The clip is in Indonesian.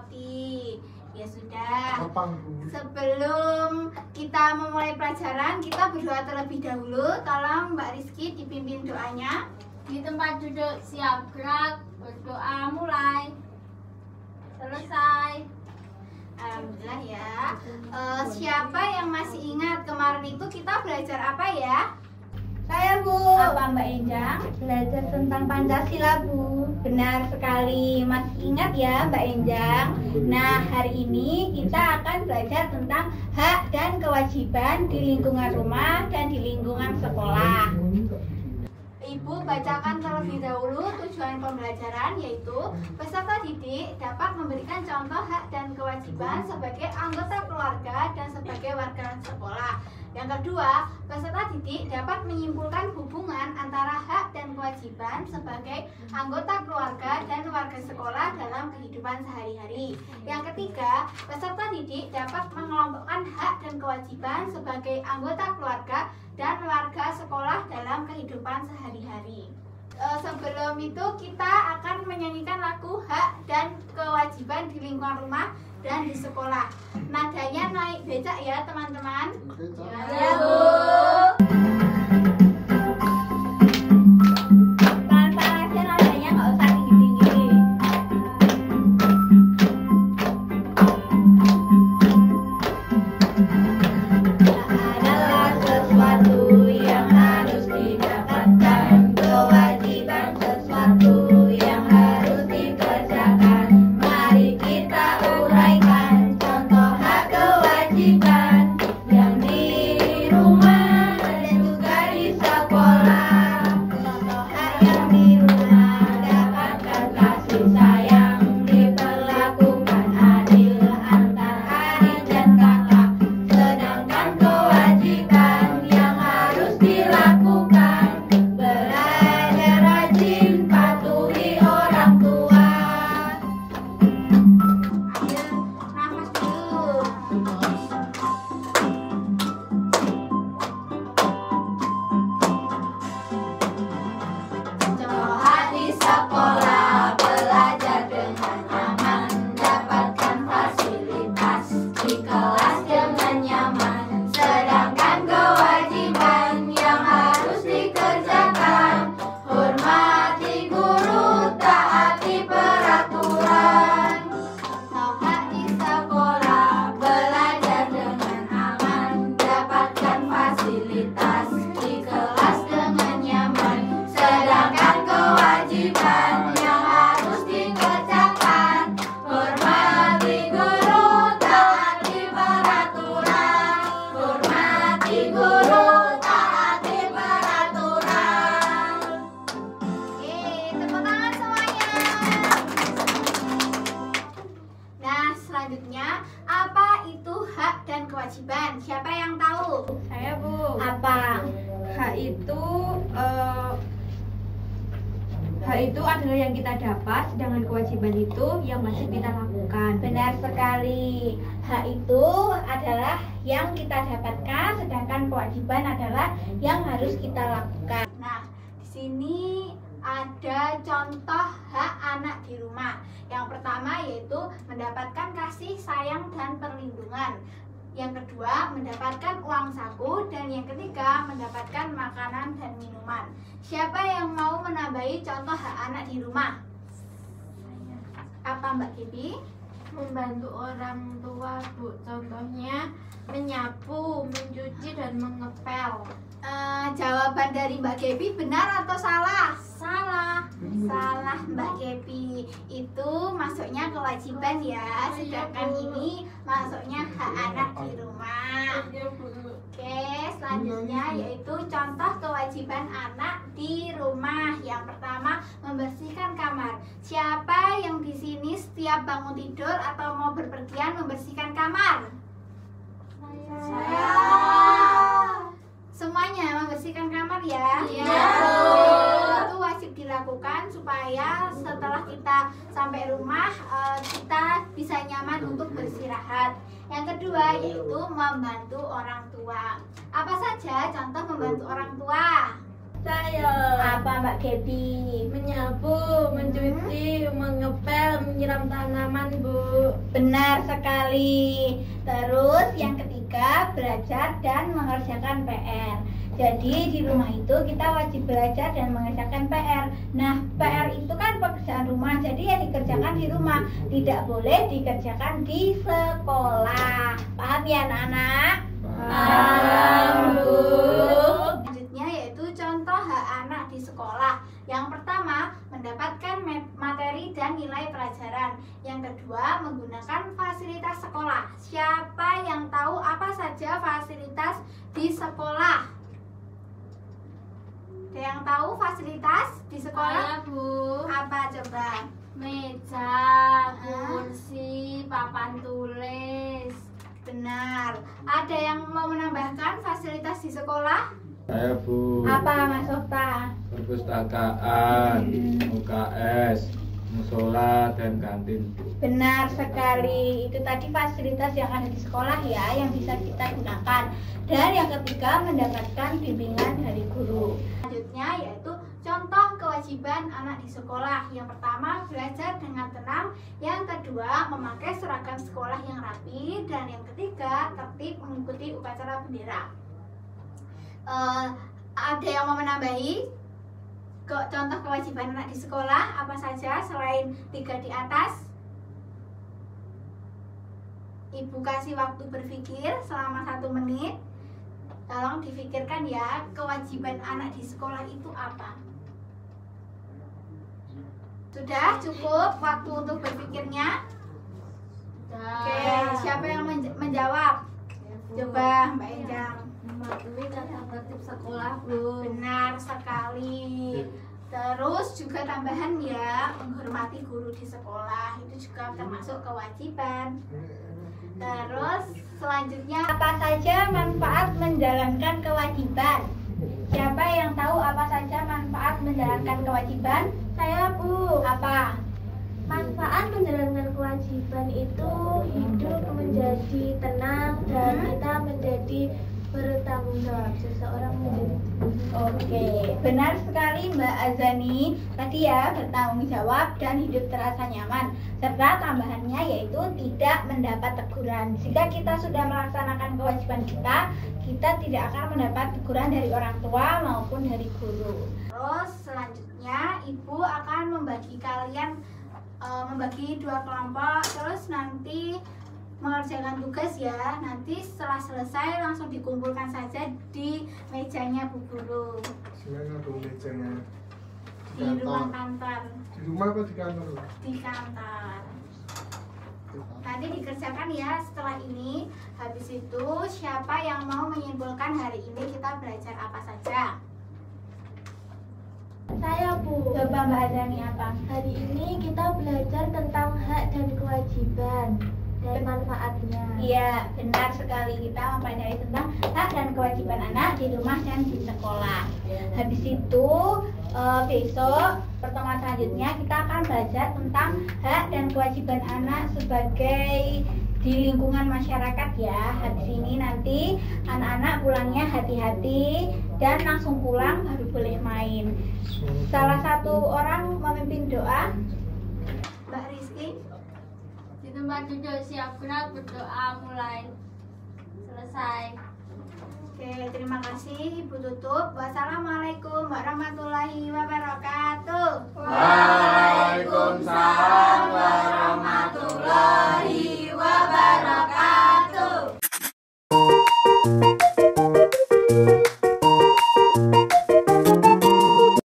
roti. Ya sudah. Sebelum kita memulai pelajaran, kita berdoa terlebih dahulu. Tolong Mbak Rizky dipimpin doanya. Di tempat duduk siap gerak, berdoa mulai. Selesai. Alhamdulillah ya. Siapa yang masih ingat kemarin itu kita belajar apa ya? Saya Bu. Apa Mbak Enjang? Belajar tentang Pancasila Bu. Benar sekali, masih ingat ya Mbak Enjang. Nah, hari ini kita akan belajar tentang hak dan kewajiban di lingkungan rumah dan di lingkungan sekolah. Ibu bacakan terlebih dahulu tujuan pembelajaran, yaitu peserta didik dapat memberikan contoh hak dan kewajiban sebagai anggota keluarga dan sebagai warga sekolah. Yang kedua, peserta didik dapat menyimpulkan hubungan antara hak dan kewajiban sebagai anggota keluarga dan warga sekolah dalam kehidupan sehari-hari. Yang ketiga, peserta didik dapat mengelompokkan hak dan kewajiban sebagai anggota keluarga dan warga sekolah dalam kehidupan sehari-hari. Sebelum itu kita akan menyanyikan lagu hak dan kewajiban di lingkungan rumah dan di sekolah. Nadanya naik becak ya teman-teman. Ya Bu. Pelan-pelan aja nadanya, nggak usah tinggi-tinggi. Adalah sesuatu yang harus didapatkan, kewajiban sesuatu yang harus dikerjakan. Mari kita uraikan contoh hak kewajiban yang di rumah dan juga di sekolah. Contoh hak yang di rumah dapatkan kasih sayang, diperlakukan adil antar adik dan kakak. Sedangkan kewajiban yang harus dilakukan, belajar rajin, patuhi orang tua. Ayo, nafas dulu. Contoh di sekolah, belajar dengan aman, dapatkan fasilitas di kelas dengan nyaman. Sedangkan kewajiban yang harus dikerjakan, hormati guru, taati peraturan. Contoh di sekolah, belajar dengan aman, dapatkan fasilitas di kelas dengan nyaman. Sedangkan kewajiban yang harus dikerjakan, hormati guru, taati peraturan. Hormati guru, taati peraturan. Tepuk tangan semuanya. Nah, selanjutnya apa itu hak dan kewajiban? Siapa yang tahu? Saya Bu. Apa? Hak itu adalah yang kita dapat, sedangkan kewajiban itu yang masih kita lakukan. Benar sekali. Hak itu adalah yang kita dapatkan, sedangkan kewajiban adalah yang harus kita lakukan. Nah, di sini ada contoh hak anak di rumah. Yang pertama yaitu mendapatkan kasih sayang dan perlindungan. Yang kedua, mendapatkan uang saku, dan yang ketiga, mendapatkan makanan dan minuman. Siapa yang mau menambahi contoh hak anak di rumah? Apa Mbak Gibi? Membantu orang tua Bu. Contohnya menyapu, mencuci dan mengepel. Jawaban dari Mbak Gepi benar atau salah? Salah. Salah Mbak Gepi. Itu masuknya kewajiban ya, sedangkan ini masuknya hak anak di rumah. Oke, selanjutnya yaitu contoh kewajiban anak di rumah. Yang pertama, membersihkan kamar. Siapa yang di sini setiap bangun tidur atau mau berpergian membersihkan kamar? Saya. Semuanya membersihkan kamar ya? Iya. Itu wajib dilakukan supaya setelah kita sampai rumah kita bisa nyaman untuk beristirahat. Yang kedua yaitu membantu orang tua. Apa saja contoh membantu orang tua? Saya Apa Mbak Gebi? menyapu, mencuci, mengepel, menyiram tanaman Bu. Benar sekali. Terus yang ketiga, belajar dan mengerjakan PR. Jadi di rumah itu kita wajib belajar dan mengerjakan PR. Nah, PR itu kan pekerjaan rumah, jadi ya dikerjakan di rumah, tidak boleh dikerjakan di sekolah. Paham ya anak-anak? Paham, Bu. Selanjutnya yaitu contoh hak anak di sekolah. Yang pertama, mendapatkan materi dan nilai pelajaran. Yang kedua, menggunakan fasilitas sekolah. Siapa yang tahu apa saja fasilitas di sekolah? Ada yang tahu fasilitas di sekolah? Saya, Bu. Apa coba? Meja, kursi, papan tulis. Benar. Ada yang mau menambahkan fasilitas di sekolah? Saya, Bu. Apa Mas Okta? Perpustakaan, UKS, musola, dan kantin, Bu. Benar sekali. Itu tadi fasilitas yang ada di sekolah ya, yang bisa kita gunakan. Dan yang ketiga, mendapatkan bimbingan dari guru. Selanjutnya yaitu contoh kewajiban anak di sekolah. Yang pertama, belajar dengan tenang. Yang kedua, memakai seragam sekolah yang rapi. Dan yang ketiga, tertib mengikuti upacara bendera. Ada yang mau menambahi contoh kewajiban anak di sekolah apa saja selain 3 di atas? Ibu kasih waktu berpikir selama 1 menit. Tolong difikirkan ya, kewajiban anak di sekolah itu apa? Sudah cukup waktu untuk berpikirnya? Oke, siapa yang menjawab? Coba Mbak Enjang. Mematuhi tata tertib sekolah, Bu. Benar sekali. Terus juga tambahan ya, menghormati guru di sekolah itu juga termasuk kewajiban. Terus selanjutnya, Apa saja manfaat menjalankan kewajiban? Siapa yang tahu apa saja manfaat menjalankan kewajiban? Saya, Bu. Apa? Manfaat menjalankan kewajiban itu hidup menjadi tenang dan kita menjadi bertanggung jawab. Seseorang menjadi Oke, benar sekali Mbak Azani. Tadi ya, bertanggung jawab dan hidup terasa nyaman. Serta tambahannya yaitu tidak mendapat teguran. Jika kita sudah melaksanakan kewajiban kita tidak akan mendapat teguran dari orang tua maupun dari guru. terus selanjutnya Ibu akan membagi kalian membagi 2 kelompok. Terus nanti mengerjakan tugas ya. Nanti setelah selesai langsung dikumpulkan saja di mejanya Bu Guru Sebenarnya ada mejanya di ruang kantor. di rumah apa di kantor? Di kantor. Nanti dikerjakan ya setelah ini. Habis itu siapa yang mau menyimpulkan hari ini kita belajar apa saja? Saya, Bu. Coba Mbak Azani apa? Hari ini kita belajar tentang hak dan kewajiban dan manfaatnya. Iya, benar sekali, kita mempelajari tentang hak dan kewajiban anak di rumah dan di sekolah. Habis itu besok pertemuan selanjutnya kita akan belajar tentang hak dan kewajiban anak sebagai di lingkungan masyarakat ya. Habis ini nanti anak-anak pulangnya hati-hati dan langsung pulang baru boleh main. Salah satu orang memimpin doa. Mbak Rizky. Di tempat duduk siap gerak, berdoa mulai. Selesai. Oke, terima kasih Ibu tutup. Wassalamualaikum warahmatullahi wabarakatuh. Waalaikumsalam.